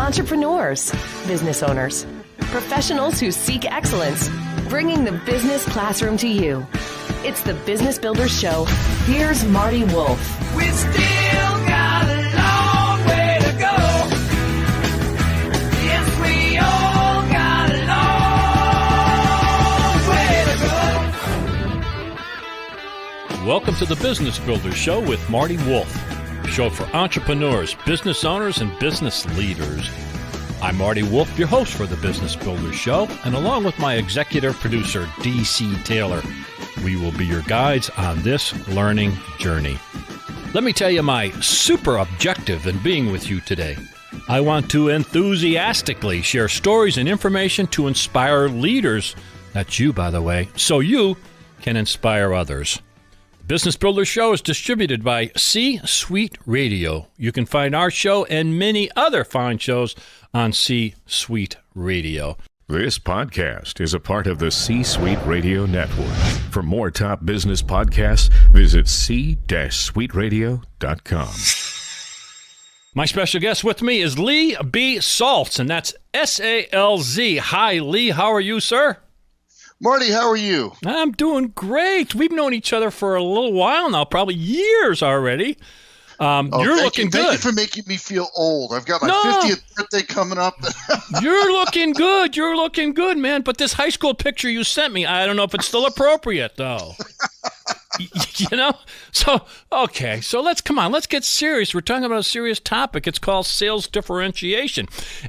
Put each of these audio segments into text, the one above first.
entrepreneurs, business owners, professionals who seek excellence, bringing the business classroom to you. It's the Business Builders Show. Here's Marty Wolf. We still got a long way to go. Yes, we all got a long way to go. Welcome to the Business Builders Show with Marty Wolf, a show for entrepreneurs, business owners, and business leaders. I'm Marty Wolf, your host for the Business Builders Show, and along with my executive producer, D.C. Taylor, we will be your guides on this learning journey. Let me tell you my super objective in being with you today. I want to enthusiastically share stories and information to inspire leaders, that's you, by the way, so you can inspire others. The Business Builders Show is distributed by C-Suite Radio. You can find our show and many other fine shows on C-Suite Radio. This podcast is a part of the C-Suite Radio Network. For more top business podcasts, visit c-suiteradio.com. My special guest with me is Lee B. Salz, and that's S-A-L-Z. Hi, Lee. How are you, sir? Marty, how are you? I'm doing great. We've known each other for a little while now, probably years already. You're looking good. Thank you for making me feel old. I've got my 50th birthday coming up. You're looking good. You're looking good, man. But this high school picture you sent me, I don't know if it's still appropriate, though. You know? So let's get serious. We're talking about a serious topic. It's called sales differentiation.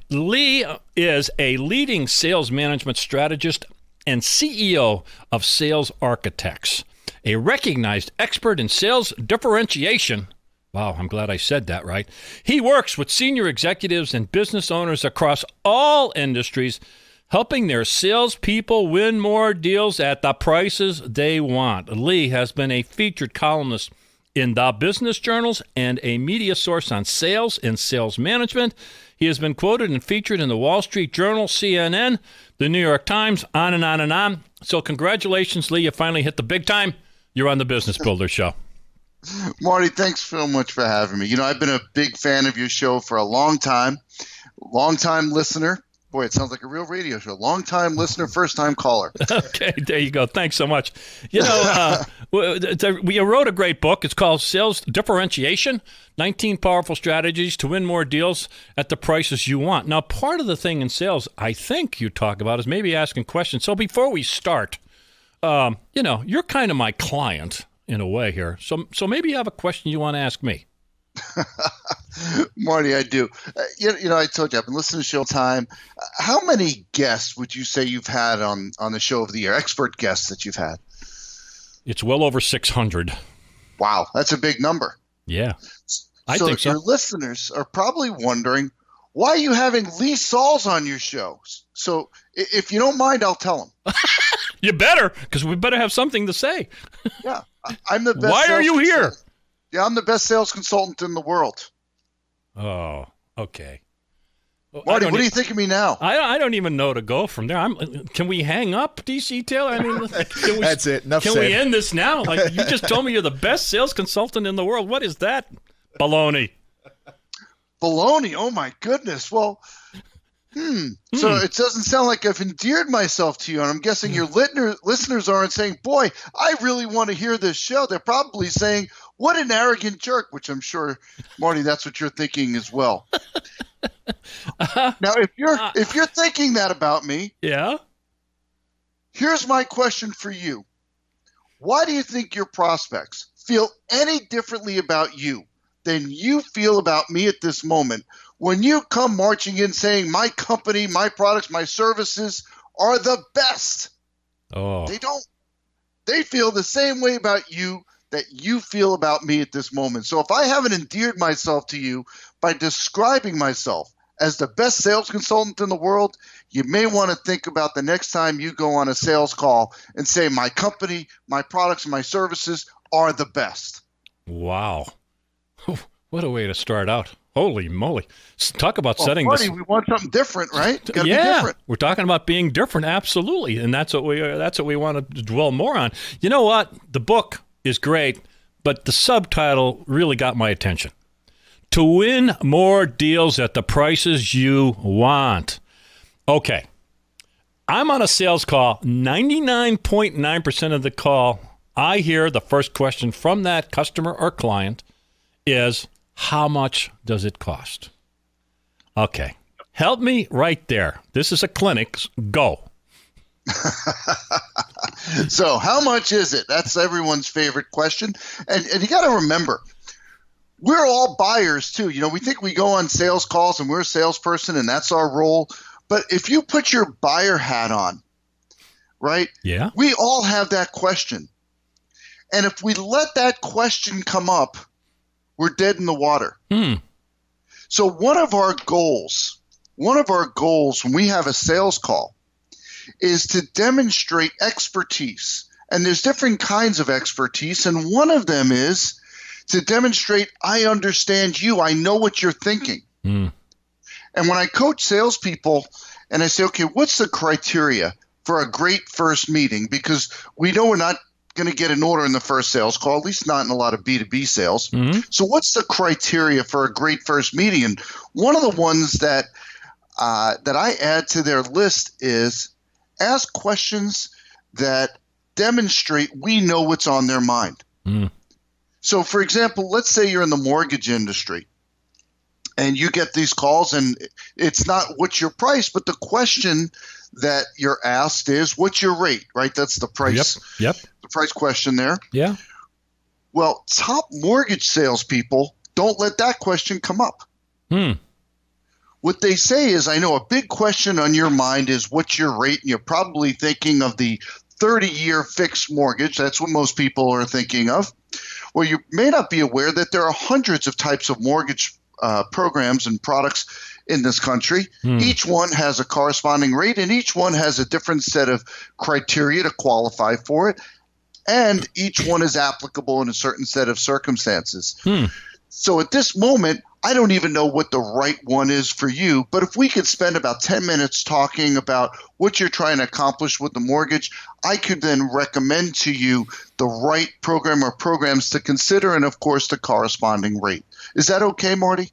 Lee is a leading sales management strategist and CEO of Sales Architects, a recognized expert in sales differentiation. Wow, I'm glad I said that right. He works with senior executives and business owners across all industries, helping their salespeople win more deals at the prices they want. Lee has been a featured columnist in the business journals and a media source on sales and sales management. He has been quoted and featured in the Wall Street Journal, CNN, the New York Times, on and on and on. So congratulations, Lee. You finally hit the big time. You're on the Business Builder Show. Marty, thanks so much for having me. You know, I've been a big fan of your show for a long time listener. Boy, it sounds like a real radio show. Long-time listener, first-time caller. Okay, there you go. Thanks so much. You know, we wrote a great book. It's called Sales Differentiation, 19 Powerful Strategies to Win More Deals at the Prices You Want. Now, part of the thing in sales I think you talk about is maybe asking questions. So before we start, you know, you're kind of my client in a way here. So maybe you have a question you want to ask me. Marty, I do. You know, I told you, I've been listening to the show time. How many guests would you say you've had on the show of the year, expert guests that you've had? It's well over 600. Wow, that's a big number. Yeah, I think so. Your listeners are probably wondering, why are you having Lee Salz on your show? So if you don't mind, I'll tell them. You better, because we better have something to say. Yeah, I'm the best. Why are you here? Yeah, I'm the best sales consultant in the world. Oh, okay. Well, Marty, what do you think of me now? I don't even know to go from there. Can we hang up, DC Taylor? I mean, that's it. Enough can said. we end this now? Like, you just told me you're the best sales consultant in the world. What is that? Baloney. Baloney? Oh, my goodness. Well, So it doesn't sound like I've endeared myself to you, and I'm guessing your listeners aren't saying, boy, I really want to hear this show. They're probably saying, what an arrogant jerk, which I'm sure, Marty, that's what you're thinking as well. Now, if you're thinking that about me, yeah. Here's my question for you. Why do you think your prospects feel any differently about you than you feel about me at this moment when you come marching in saying my company, my products, my services are the best? Oh. They don't. They feel the same way about you that you feel about me at this moment. So if I haven't endeared myself to you by describing myself as the best sales consultant in the world, you may want to think about the next time you go on a sales call and say my company, my products, and my services are the best. Wow. What a way to start out. Holy moly. Talk about setting Marty, this. we want something different, right? Gotta be yeah, different. We're talking about being different, absolutely. And that's what we want to dwell more on. You know what? The book is great, but the subtitle really got my attention. to win more deals at the prices you want. Okay. I'm on a sales call. 99.9% of the call, I hear the first question from that customer or client is, how much does it cost? Okay. Help me right there. This is a clinic. Go. So how much is it? That's everyone's favorite question. And you got to remember, we're all buyers too. You know, we think we go on sales calls and we're a salesperson and that's our role. But if you put your buyer hat on, right? Yeah. We all have that question. And if we let that question come up, we're dead in the water. So one of our goals when we have a sales call is to demonstrate expertise. And there's different kinds of expertise. And one of them is to demonstrate, I understand you. I know what you're thinking. And when I coach salespeople and I say, okay, what's the criteria for a great first meeting? Because we know we're not going to get an order in the first sales call, at least not in a lot of B2B sales. So what's the criteria for a great first meeting? And one of the ones that I add to their list is ask questions that demonstrate we know what's on their mind. So, for example, let's say you're in the mortgage industry and you get these calls and it's not what's your price, but the question that you're asked is what's your rate, right? That's the price. Yep. The price question there. Yeah. Well, top mortgage salespeople don't let that question come up. What they say is, I know a big question on your mind is what's your rate? And you're probably thinking of the 30-year fixed mortgage. That's what most people are thinking of. Well, you may not be aware that there are hundreds of types of mortgage programs and products in this country. Each one has a corresponding rate, and each one has a different set of criteria to qualify for it. And each one is applicable in a certain set of circumstances. So at this moment, I don't even know what the right one is for you. But if we could spend about 10 minutes talking about what you're trying to accomplish with the mortgage, I could then recommend to you the right program or programs to consider and, of course, the corresponding rate. Is that okay, Marty?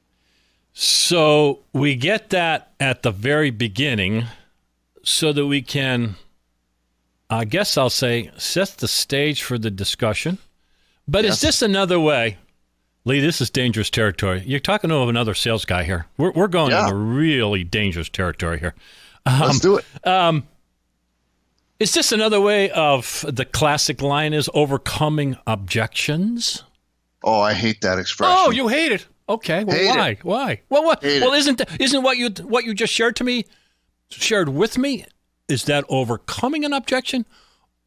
So we get that at the very beginning so that we can, I guess I'll say, set the stage for the discussion. But Is this another way? Lee, this is dangerous territory. You're talking to another sales guy here. We're going into really dangerous territory here. Let's do it. Is this another way of the classic line is overcoming objections? Oh, I hate that expression. Oh, you hate it. Okay. Well, hate why? it. Why? Hate Well, it. isn't what you just shared with me? Is that overcoming an objection,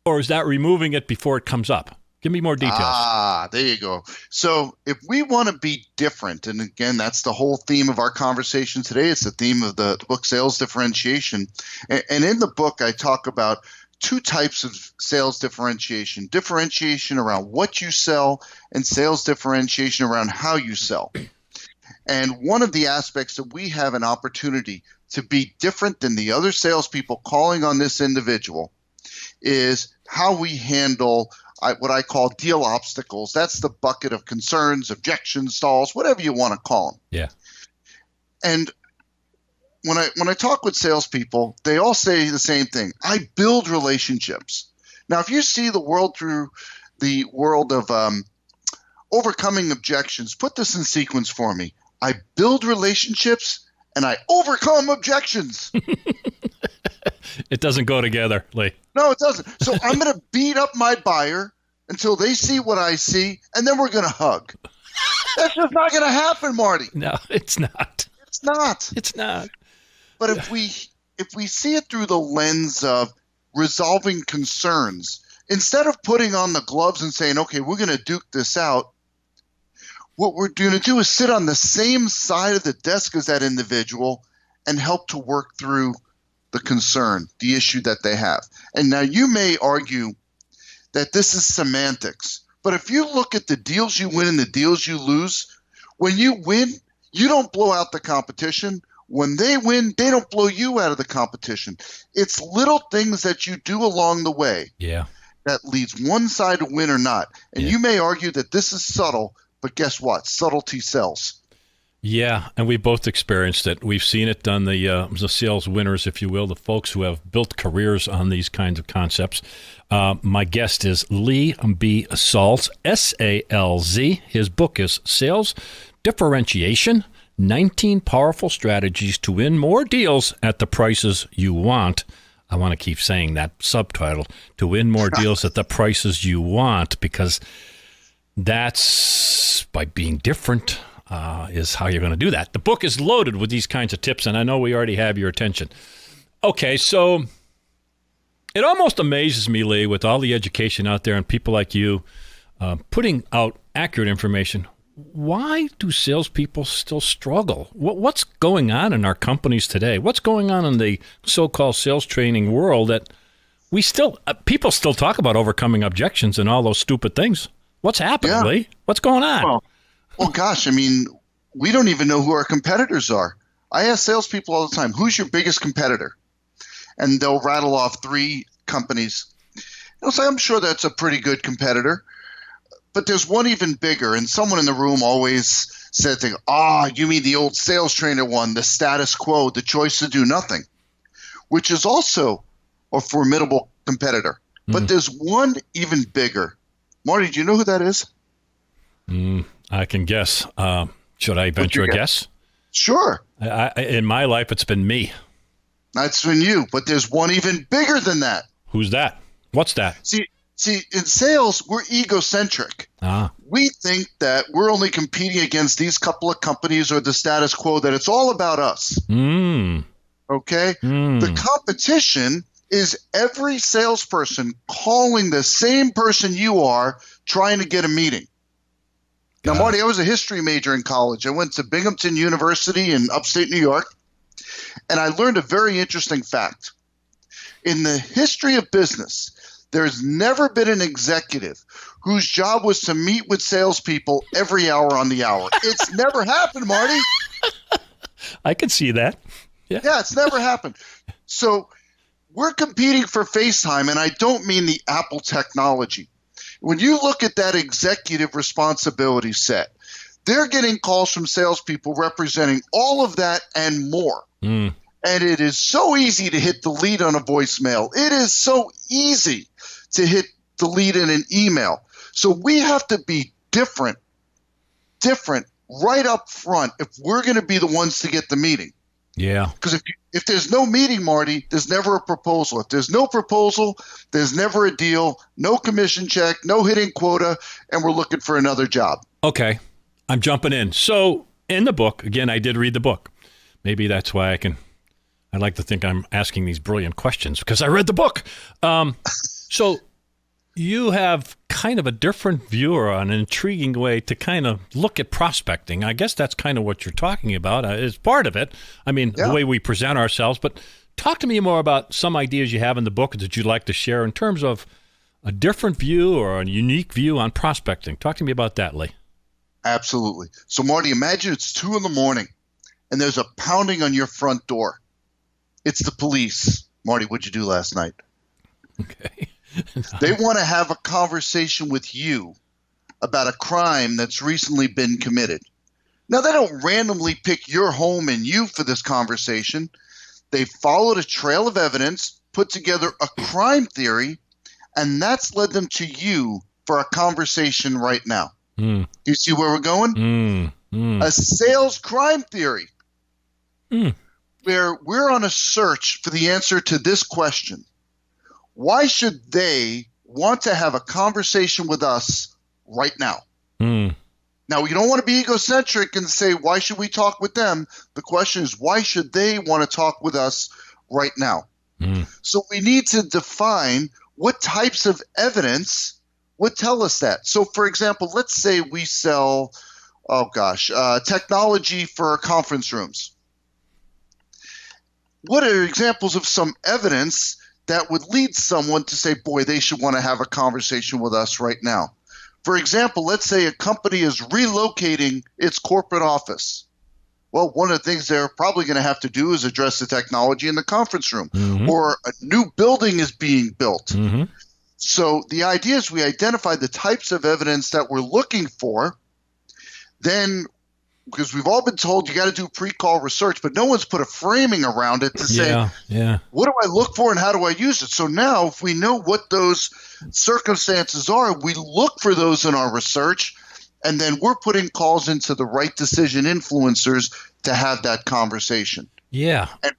or is that removing it before it comes up? Give me more details. There you go. So if we want to be different, and again, that's the whole theme of our conversation today. It's the theme of the book, Sales Differentiation. And in the book, I talk about two types of sales differentiation. Differentiation around what you sell and sales differentiation around how you sell. And one of the aspects that we have an opportunity to be different than the other salespeople calling on this individual is how we handle what I call deal obstacles. That's the bucket of concerns, objections, stalls, whatever you want to call them. Yeah. And when I talk with salespeople, they all say the same thing. I build relationships. Now, if you see the world through the world of overcoming objections, put this in sequence for me. I build relationships and I overcome objections. It doesn't go together, Lee. No, it doesn't. So I'm going to beat up my buyer until they see what I see, and then we're going to hug. That's just not going to happen, Marty. No, it's not. It's not. It's not. But if we see it through the lens of resolving concerns, instead of putting on the gloves and saying, okay, we're going to duke this out, what we're going to do is sit on the same side of the desk as that individual and help to work through the concern, the issue that they have. And now you may argue that this is semantics, but if you look at the deals you win and the deals you lose, when you win, you don't blow out the competition. When they win, they don't blow you out of the competition. It's little things that you do along the way that leads one side to win or not. And you may argue that this is subtle, but guess what? Subtlety sells. Yeah, and we both experienced it. We've seen it done, the sales winners, if you will, the folks who have built careers on these kinds of concepts. My guest is Lee B. Salz, S-A-L-Z. His book is Sales Differentiation, 19 Powerful Strategies to Win More Deals at the Prices You Want. I want to keep saying that subtitle, to win more deals at the prices you want, because that's by being different. Is how you're going to do that. The book is loaded with these kinds of tips, and I know we already have your attention. Okay, so it almost amazes me, Lee, with all the education out there and people like you putting out accurate information. Why do salespeople still struggle? What's going on in our companies today? What's going on in the so-called sales training world that we still people still talk about overcoming objections and all those stupid things? What's happening, Lee? What's going on? Well, gosh, I mean, we don't even know who our competitors are. I ask salespeople all the time, who's your biggest competitor? And they'll rattle off 3 companies. They'll say, I'm sure that's a pretty good competitor. But there's one even bigger. And someone in the room always said, you mean the old sales trainer one, the status quo, the choice to do nothing, which is also a formidable competitor. But there's one even bigger. Marty, do you know who that is? I can guess. Should I venture a guess? Sure. In my life, it's been me. That's been you, but there's one even bigger than that. Who's that? What's that? See, in sales, we're egocentric. We think that we're only competing against these couple of companies or the status quo, that it's all about us. Okay? The competition is every salesperson calling the same person you are, trying to get a meeting. Now, Marty, I was a history major in college. I went to Binghamton University in upstate New York, and I learned a very interesting fact. In the history of business, there's never been an executive whose job was to meet with salespeople every hour on the hour. It's never happened, Marty. I can see that. Yeah, it's never happened. So we're competing for FaceTime, and I don't mean the Apple technology. When you look at that executive responsibility set, they're getting calls from salespeople representing all of that and more. And it is so easy to hit delete on a voicemail. It is so easy to hit delete in an email. So we have to be different right up front if we're going to be the ones to get the meeting. Yeah. Because if there's no meeting, Marty, there's never a proposal. If there's no proposal, there's never a deal, no commission check, no hitting quota, and we're looking for another job. Okay. I'm jumping in. So in the book, again, I did read the book. Maybe that's why I like to think I'm asking these brilliant questions because I read the book. So you have kind of a different view or an intriguing way to kind of look at prospecting. I guess that's kind of what you're talking about. It's part of it. I mean, the way we present ourselves. But talk to me more about some ideas you have in the book that you'd like to share in terms of a different view or a unique view on prospecting. Talk to me about that, Lee. Absolutely. So, Marty, imagine it's 2 a.m. and there's a pounding on your front door. It's the police. Marty, what'd you do last night? Okay. They want to have a conversation with you about a crime that's recently been committed. Now, they don't randomly pick your home and you for this conversation. They followed a trail of evidence, put together a crime theory, and that's led them to you for a conversation right now. Do you see where we're going? A sales crime theory where we're on a search for the answer to this question. Why should they want to have a conversation with us right now? Now, you don't want to be egocentric and say, why should we talk with them? The question is, why should they want to talk with us right now? So we need to define what types of evidence would tell us that. So, for example, let's say we sell, technology for conference rooms. What are examples of some evidence that would lead someone to say, boy, they should want to have a conversation with us right now? For example, let's say a company is relocating its corporate office. Well, one of the things they're probably going to have to do is address the technology in the conference room, or a new building is being built. So the idea is we identify the types of evidence that we're looking for. Then because we've all been told you got to do pre-call research, but no one's put a framing around it to say, what do I look for and how do I use it? So now if we know what those circumstances are, we look for those in our research, and then we're putting calls into the right decision influencers to have that conversation. Yeah. And,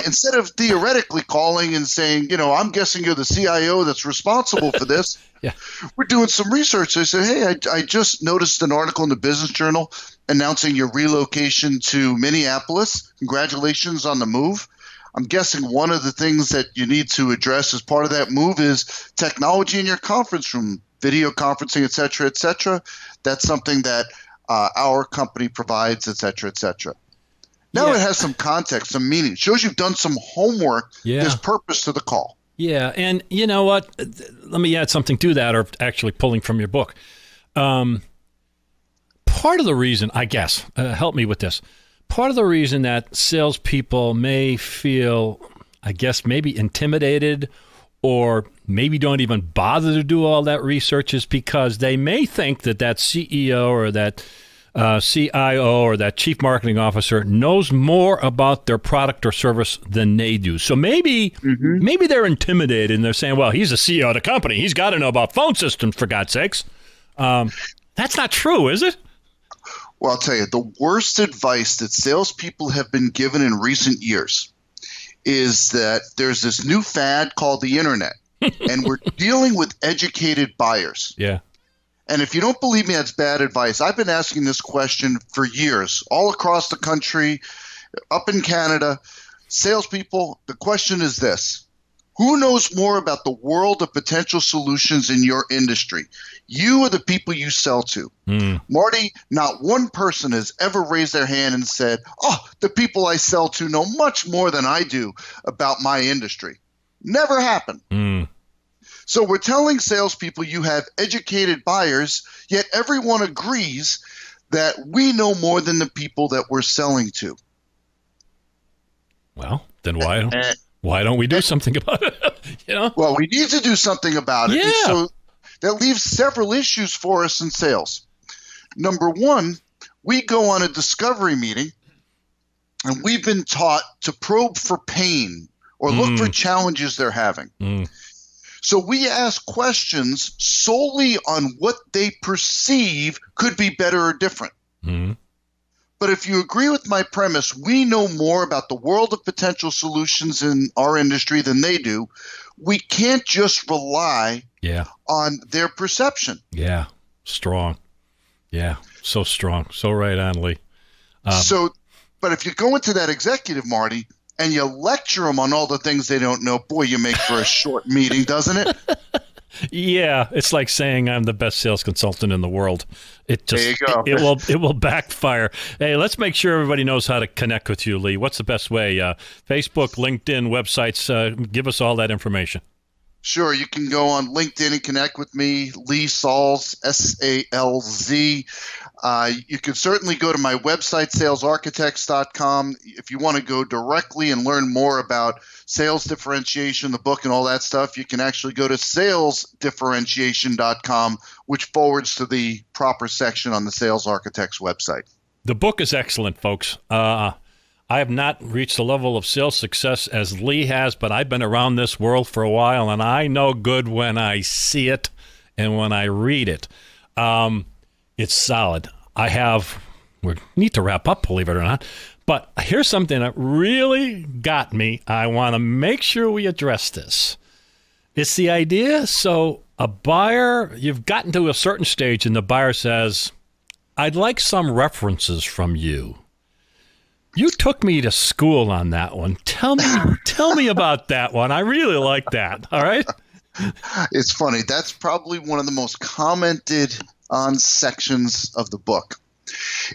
instead of theoretically calling and saying, I'm guessing you're the CIO that's responsible for this. Yeah. We're doing some research. I said, hey, I just noticed an article in the Business Journal announcing your relocation to Minneapolis. Congratulations on the move. I'm guessing one of the things that you need to address as part of that move is technology in your conference room, video conferencing, et cetera, et cetera. That's something that our company provides, et cetera, et cetera. Now it has some context, some meaning. It shows you've done some homework. Yeah. There's purpose to the call. Yeah, and you know what? Let me add something to that, or actually pulling from your book. Part of the reason, I guess, help me with this. Part of the reason that salespeople may feel, I guess, maybe intimidated or maybe don't even bother to do all that research is because they may think that CEO or that CIO or that chief marketing officer knows more about their product or service than they do. So maybe they're intimidated and they're saying, well, he's the CEO of the company. He's got to know about phone systems, for God's sakes. That's not true, is it? Well, I'll tell you, the worst advice that salespeople have been given in recent years is that there's this new fad called the internet, and we're dealing with educated buyers. Yeah. And if you don't believe me, that's bad advice. I've been asking this question for years, all across the country, up in Canada. Salespeople, the question is this. Who knows more about the world of potential solutions in your industry? You or the people you sell to? Marty, not one person has ever raised their hand and said, the people I sell to know much more than I do about my industry. Never happened. So we're telling salespeople you have educated buyers, yet everyone agrees that we know more than the people that we're selling to. Well, then why don't we do something about it? Well, we need to do something about it. Yeah. And so that leaves several issues for us in sales. Number one, we go on a discovery meeting, and we've been taught to probe for pain or look for challenges they're having. So we ask questions solely on what they perceive could be better or different. But if you agree with my premise, we know more about the world of potential solutions in our industry than they do. We can't just rely on their perception. Yeah, strong. Yeah, so strong. So right on, Lee. But if you go into that executive, Marty, and you lecture them on all the things they don't know, boy, you make for a short meeting, doesn't it? Yeah, it's like saying I'm the best sales consultant in the world. It just there you go. It will backfire. Hey, let's make sure everybody knows how to connect with you, Lee. What's the best way? Facebook, LinkedIn, websites. Give us all that information. Sure, you can go on LinkedIn and connect with me, Lee Salz, S-A-L-Z. You can certainly go to my website, salesarchitects.com. If you want to go directly and learn more about sales differentiation, the book and all that stuff, you can actually go to salesdifferentiation.com, which forwards to the proper section on the Sales Architects website. The book is excellent, folks. I have not reached the level of sales success as Lee has, but I've been around this world for a while, and I know good when I see it and when I read it. It's solid. We need to wrap up, believe it or not, but here's something that really got me. I want to make sure we address this. It's the idea, so a buyer, you've gotten to a certain stage, and the buyer says, I'd like some references from you. You took me to school on that one. Tell me about that one. I really like that. All right. It's funny. That's probably one of the most commented on sections of the book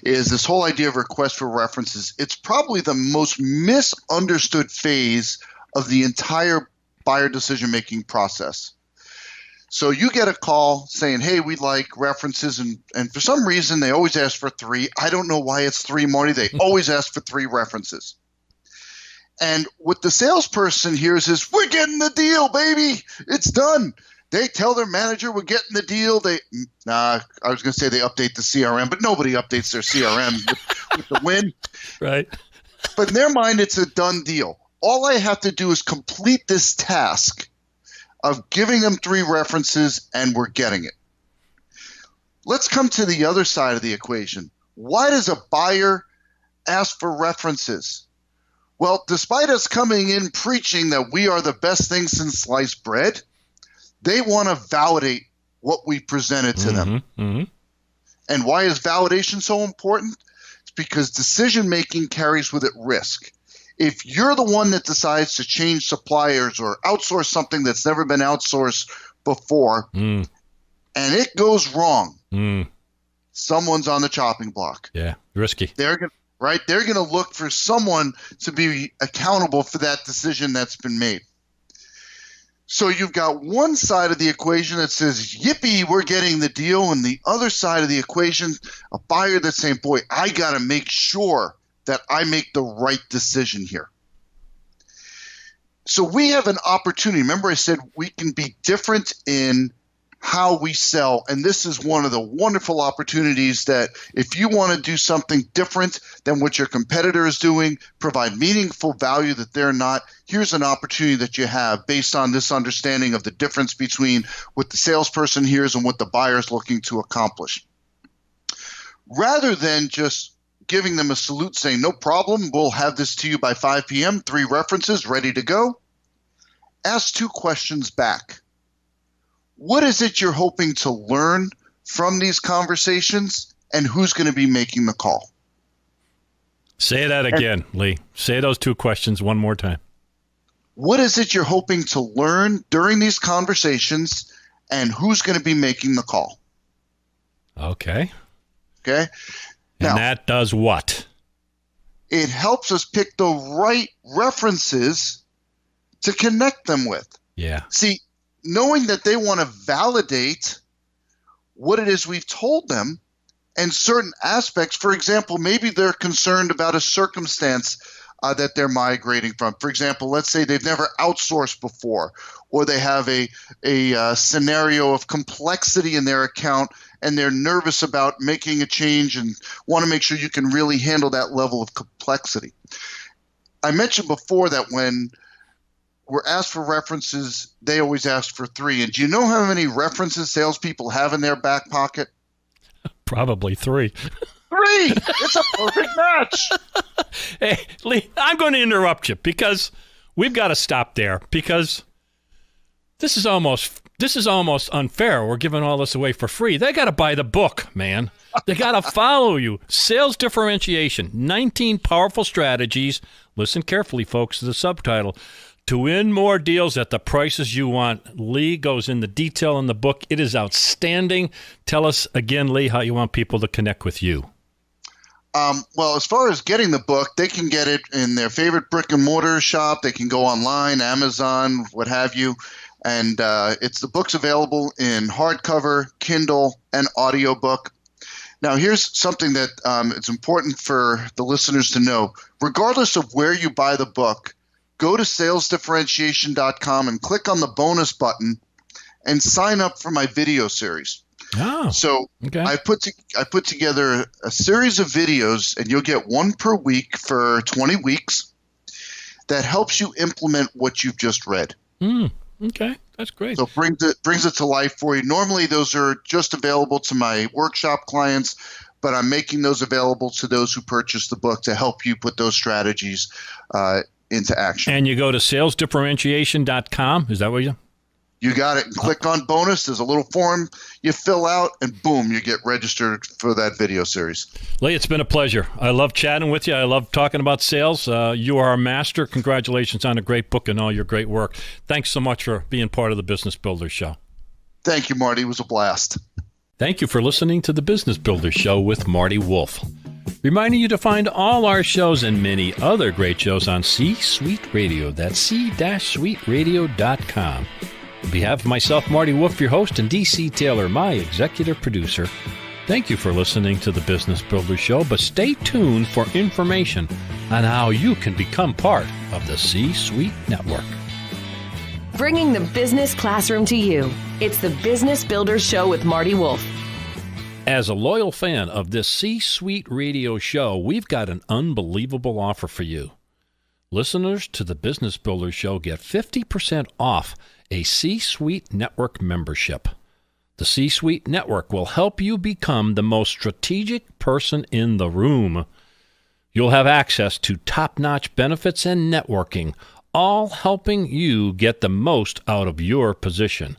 is this whole idea of request for references. It's probably the most misunderstood phase of the entire buyer decision-making process. So you get a call saying, hey, we'd like references, and for some reason they always ask for 3. I don't know why it's 3, Marty. They always ask for 3 references. And what the salesperson hears is, we're getting the deal, baby. It's done. They tell their manager we're getting the deal. I was going to say they update the CRM, but nobody updates their CRM with the win. Right. But in their mind, it's a done deal. All I have to do is complete this task of giving them 3 references, and we're getting it. Let's come to the other side of the equation. Why does a buyer ask for references? Well, despite us coming in preaching that we are the best thing since sliced bread, they want to validate what we presented to them. Mm-hmm. And why is validation so important? It's because decision-making carries with it risk. If you're the one that decides to change suppliers or outsource something that's never been outsourced before, and it goes wrong, someone's on the chopping block. Yeah, risky. They're going to look for someone to be accountable for that decision that's been made. So you've got one side of the equation that says, yippee, we're getting the deal. And the other side of the equation, a buyer that's saying, boy, I got to make sure that I make the right decision here. So we have an opportunity. Remember I said we can be different in how we sell. And this is one of the wonderful opportunities that if you want to do something different than what your competitor is doing, provide meaningful value that they're not, here's an opportunity that you have based on this understanding of the difference between what the salesperson hears and what the buyer is looking to accomplish. Rather than just giving them a salute saying, no problem, we'll have this to you by 5 p.m., 3 references, ready to go, ask 2 questions back. What is it you're hoping to learn from these conversations, and who's going to be making the call? Say that again, Lee. Say those 2 questions one more time. What is it you're hoping to learn during these conversations, and who's going to be making the call? Okay. Okay. And now, that does what? It helps us pick the right references to connect them with. Yeah. See, knowing that they want to validate what it is we've told them and certain aspects. For example, maybe they're concerned about a circumstance that they're migrating from. For example, let's say they've never outsourced before, or they have a scenario of complexity in their account and they're nervous about making a change and want to make sure you can really handle that level of complexity. I mentioned before that when we're asked for references, they always ask for 3. And do you know how many references salespeople have in their back pocket? Probably 3. 3! It's a perfect match. Hey, Lee, I'm going to interrupt you because we've got to stop there because this is almost unfair. We're giving all this away for free. They got to buy the book, man. They got to follow you. Sales Differentiation, 19 powerful strategies. Listen carefully, folks, to the subtitle. To win more deals at the prices you want. Lee goes into detail in the book. It is outstanding. Tell us again, Lee, how you want people to connect with you. Well, as far as getting the book, they can get it in their favorite brick and mortar shop. They can go online, Amazon, what have you. And the book's available in hardcover, Kindle, and audiobook. Now, here's something that it's important for the listeners to know. Regardless of where you buy the book, go to salesdifferentiation.com and click on the bonus button and sign up for my video series. Oh, so okay. I put together a series of videos, and you'll get one per week for 20 weeks that helps you implement what you've just read. Okay, that's great. So brings it to life for you. Normally, those are just available to my workshop clients, but I'm making those available to those who purchase the book to help you put those strategies into action. And you go to salesdifferentiation.com. Is that what you? You got it. And click on bonus. There's a little form you fill out, and boom, you get registered for that video series. Lee, it's been a pleasure. I love chatting with you. I love talking about sales. You are a master. Congratulations on a great book and all your great work. Thanks so much for being part of the Business Builders Show. Thank you, Marty. It was a blast. Thank you for listening to the Business Builders Show with Marty Wolf. Reminding you to find all our shows and many other great shows on C-Suite Radio. That's c-suiteradio.com. On behalf of myself, Marty Wolf, your host, and DC Taylor, my executive producer, thank you for listening to the Business Builder Show, but stay tuned for information on how you can become part of the C-Suite Network. Bringing the business classroom to you. It's the Business Builders Show with Marty Wolf. As a loyal fan of this C-Suite radio show, we've got an unbelievable offer for you. Listeners to the Business Builders Show get 50% off a C-Suite Network membership. The C-Suite Network will help you become the most strategic person in the room. You'll have access to top-notch benefits and networking, all helping you get the most out of your position.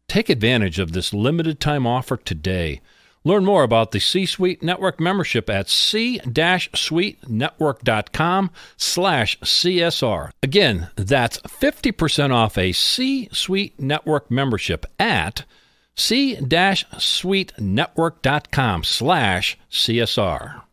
Take advantage of this limited-time offer today. Learn more about the C-Suite Network membership at c-suitenetwork.com/CSR. Again, that's 50% off a C-Suite Network membership at c-suitenetwork.com/CSR.